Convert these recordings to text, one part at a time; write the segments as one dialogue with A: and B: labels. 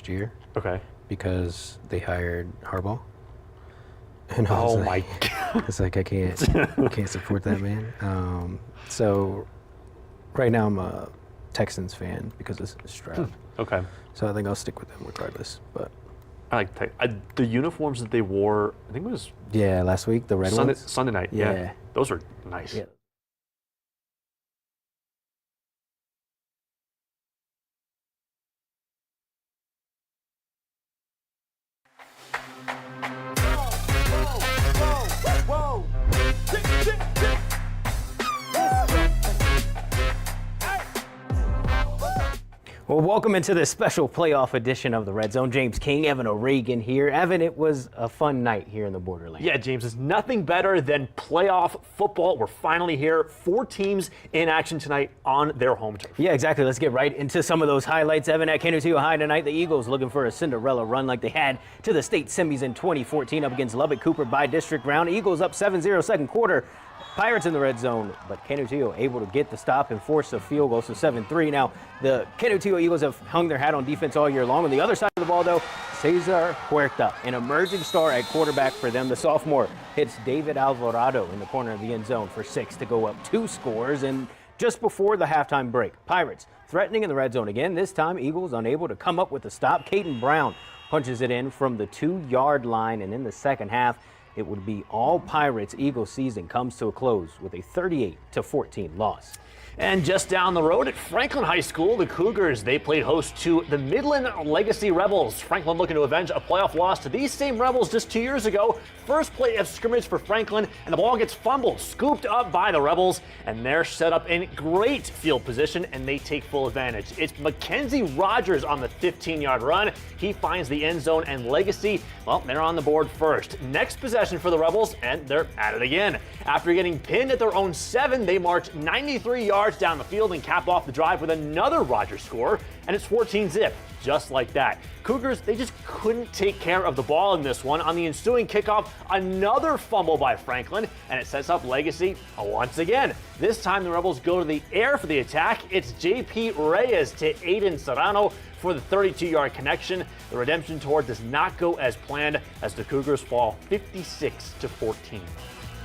A: next year.
B: Okay.
A: Because they hired Harbaugh. And I was
B: Oh
A: like,
B: my God.
A: It's like I can't support that man. So right now I'm a Texans fan because of Stroud.
B: Okay.
A: So I think I'll stick with them regardless. But
B: I like the uniforms that they wore. I think it was
A: yeah, last week the red ones.
B: Sunday night. Yeah.
A: Yeah.
B: Those are nice.
A: Yeah. Well, welcome into this special playoff edition of the Red Zone. James King, Evan O'Regan here. Evan, it was a fun night here in the Borderlands.
B: Yeah, James, it's nothing better than playoff football. We're finally here. 4 teams in action tonight on their home turf.
A: Yeah, exactly. Let's get right into some of those highlights. Evan, at Canutillo High tonight, the Eagles looking for a Cinderella run like they had to the state semis in 2014 up against Lubbock Cooper by district round. Eagles up 7-0 second quarter. Pirates in the red zone, but Canutillo able to get the stop and force a field goal, so 7-3. Now, the Canutillo Eagles have hung their hat on defense all year long. On the other side of the ball, though, Cesar Huerta, an emerging star at quarterback for them. The sophomore hits David Alvarado in the corner of the end zone for 6 to go up 2 scores. And just before the halftime break, Pirates threatening in the red zone again. This time, Eagles unable to come up with the stop. Caden Brown punches it in from the 2-yard line, and in the second half, it would be all Pirates. Eagles season comes to a close with a 38-14 loss.
B: And just down the road at Franklin High School, the Cougars, they played host to the Midland Legacy Rebels. Franklin looking to avenge a playoff loss to these same Rebels just 2 years ago. First play of scrimmage for Franklin, and the ball gets fumbled, scooped up by the Rebels, and they're set up in great field position, and they take full advantage. It's Mackenzie Rogers on the 15-yard run. He finds the end zone, and Legacy, well, they're on the board first. Next possession for the Rebels, and they're at it again. After getting pinned at their own 7, they march 93 yards down the field and cap off the drive with another Rogers score, and it's 14-zip, just like that. Cougars, they just couldn't take care of the ball in this one. On the ensuing kickoff, another fumble by Franklin, and it sets up Legacy once again. This time the Rebels go to the air for the attack. It's J.P. Reyes to Aiden Serrano for the 32-yard connection. The redemption tour does not go as planned as the Cougars fall 56-14.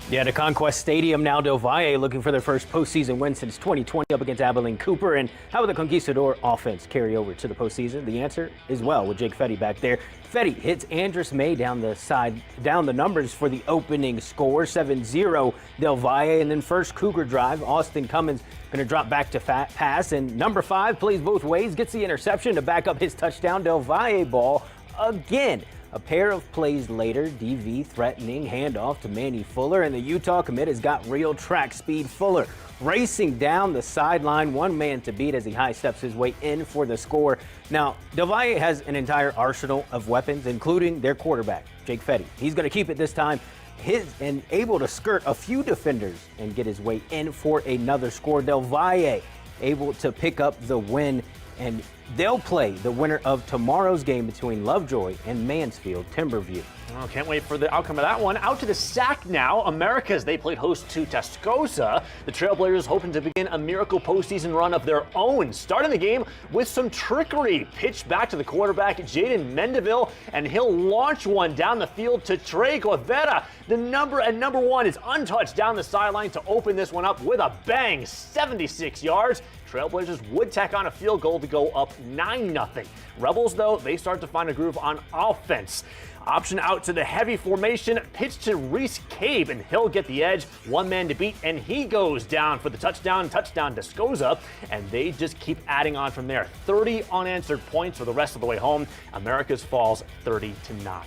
A: Yeah, to Conquest Stadium now. Del Valle looking for their first postseason win since 2020 up against Abilene Cooper. And how will the Conquistador offense carry over to the postseason? The answer is well with Jake Fetty back there. Fetty hits Andrus May down the numbers for the opening score, 7-0 Del Valle. And then first Cougar drive, Austin Cummins going to drop back to pass. And number 5 plays both ways, gets the interception to back up his touchdown. Del Valle ball again. A pair of plays later, DV threatening handoff to Manny Fuller, and the Utah commit has got real track speed. Fuller racing down the sideline, one man to beat as he high steps his way in for the score. Now, Del Valle has an entire arsenal of weapons, including their quarterback, Jake Fetty. He's going to keep it this time, and able to skirt a few defenders and get his way in for another score. Del Valle able to pick up the win, and they'll play the winner of tomorrow's game between Lovejoy and Mansfield Timberview.
B: Oh, can't wait for the outcome of that one. Out to the SAC now. Americas, they played host to Tascosa. The Trailblazers hoping to begin a miracle postseason run of their own. Starting the game with some trickery. Pitch back to the quarterback, Jaden Mendeville, and he'll launch one down the field to Trey Guevara. The number 1 is untouched down the sideline to open this one up with a bang, 76 yards. Trailblazers would tack on a field goal to go up 9-0. Rebels, though, they start to find a groove on offense. Option out to the heavy formation, pitch to Reese Cabe, and he'll get the edge. One man to beat, and he goes down for the touchdown Tascosa, and they just keep adding on from there. 30 unanswered points for the rest of the way home. Americas falls 30-9.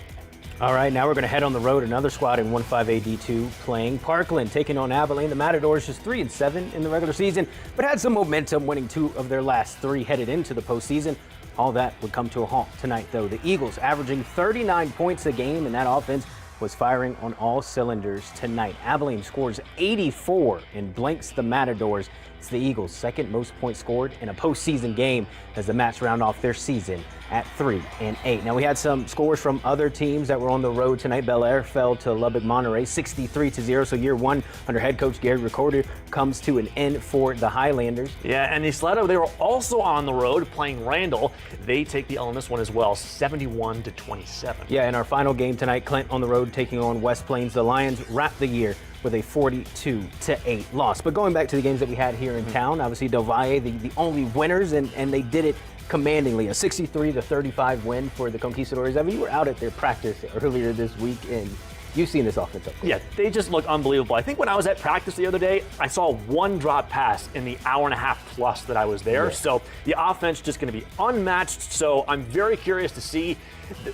A: All right, now we're going to head on the road. Another squad in 1-5A D2 playing Parkland, taking on Abilene. The Matadors just 3-7 in the regular season, but had some momentum, winning 2 of their last 3 headed into the postseason. All that would come to a halt tonight, though. The Eagles averaging 39 points a game, and that offense was firing on all cylinders tonight. Abilene scores 84 and blanks the Matadors It's the Eagles' second most points scored in a postseason game as the Mats round off their season at 3-8. Now, we had some scores from other teams that were on the road tonight. Bel Air fell to Lubbock Monterey 63-0. So year one under head coach Gary Recorder comes to an end for the Highlanders.
B: Yeah, and Isleta, they were also on the road playing Randall. They take the L in this one as well, 71-27.
A: Yeah, in our final game tonight, Clint on the road taking on West Plains. The Lions wrapped the year with a 42-8 loss. But going back to the games that we had here in town, obviously Del Valle, the only winners, and they did it commandingly. A 63-35 win for the Conquistadores. I mean, you were out at their practice earlier this week, and you've seen this offense up close.
B: Yeah, they just look unbelievable. I think when I was at practice the other day, I saw one drop pass in the hour and a half plus that I was there.
A: Yeah.
B: So the offense just going to be unmatched. So I'm very curious to see.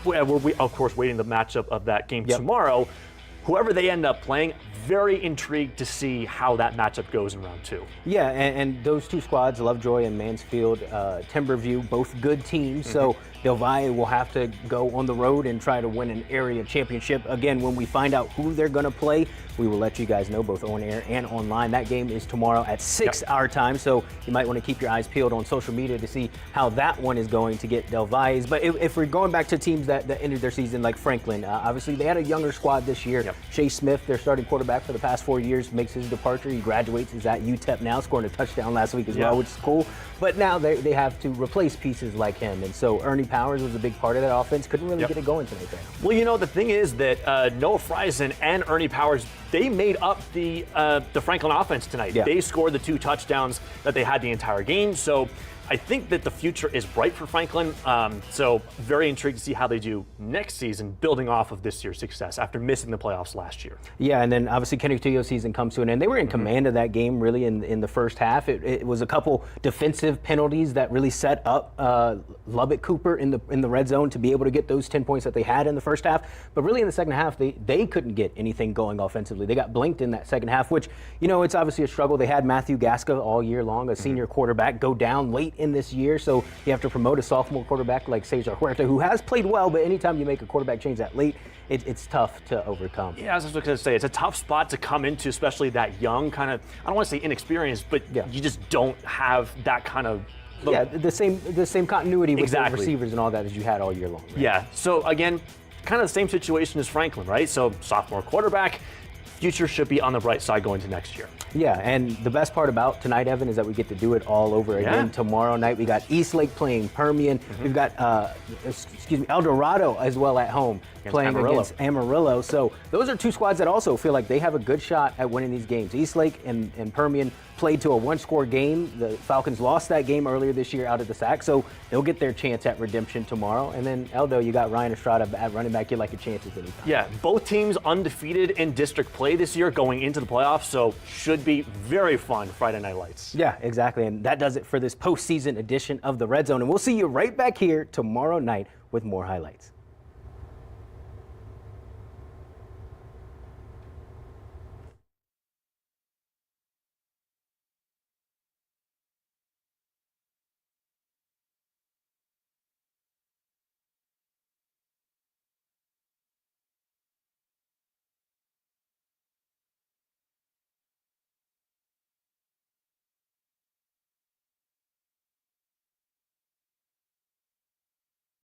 B: We're of course waiting the matchup of that game tomorrow. Whoever they end up playing, very intrigued to see how that matchup goes in round two.
A: Yeah, and those two squads, Lovejoy and Mansfield, Timberview, both good teams. So Del Valle will have to go on the road and try to win an area championship. Again, when we find out who they're going to play, we will let you guys know both on air and online. That game is tomorrow at 6 our time, so you might want to keep your eyes peeled on social media to see how that one is going to get Del Valle's. But if we're going back to teams that ended their season like Franklin, obviously they had a younger squad this year. Shea Smith, their starting quarterback for the past 4 years, makes his departure. He graduates. He's at UTEP now, scoring a touchdown last week as well, which is cool. But now they have to replace pieces like him. And so Ernie Powers was a big part of that offense. Couldn't really get it going tonight there.
B: Well, you know, the thing is that Noah Friesen and Ernie Powers, they made up the Franklin offense tonight.
A: Yeah.
B: They scored the 2 touchdowns that they had the entire game. So I think that the future is bright for Franklin. So very intrigued to see how they do next season, building off of this year's success after missing the playoffs last year.
A: Yeah, and then obviously Kenny Tio's season comes to an end. They were in command of that game really in the first half. It was a couple defensive penalties that really set up Lubbock Cooper in the red zone to be able to get those 10 points that they had in the first half. But really in the second half, they couldn't get anything going offensively. They got blinked in that second half, which, you know, it's obviously a struggle. They had Matthew Gasca all year long, a senior quarterback, go down late in this year. So you have to promote a sophomore quarterback like Cesar Huerta, who has played well, but anytime you make a quarterback change that late, it's tough to overcome.
B: Yeah, I was just going to say, it's a tough spot to come into, especially that young, kind of, I don't want to say inexperienced, but you just don't have that kind of
A: the same continuity with the receivers and all that as you had all year long. Right?
B: Yeah, so again, kind of the same situation as Franklin, right? So sophomore quarterback, future should be on the bright side going to next year.
A: Yeah, and the best part about tonight, Evan, is that we get to do it all over again tomorrow night. We got Eastlake playing Permian. We've got, El Dorado as well at home playing against Amarillo. So those are two squads that also feel like they have a good shot at winning these games. Eastlake and Permian played to a one-score game. The Falcons lost that game earlier this year out of the SAC, so they'll get their chance at redemption tomorrow. And then, Eldo, you got Ryan Estrada at running back. You like your chances anytime.
B: Yeah, both teams undefeated in district play this year going into the playoffs, so should be very fun Friday Night Lights.
A: Yeah, exactly. And that does it for this postseason edition of the Red Zone. And we'll see you right back here tomorrow night with more highlights.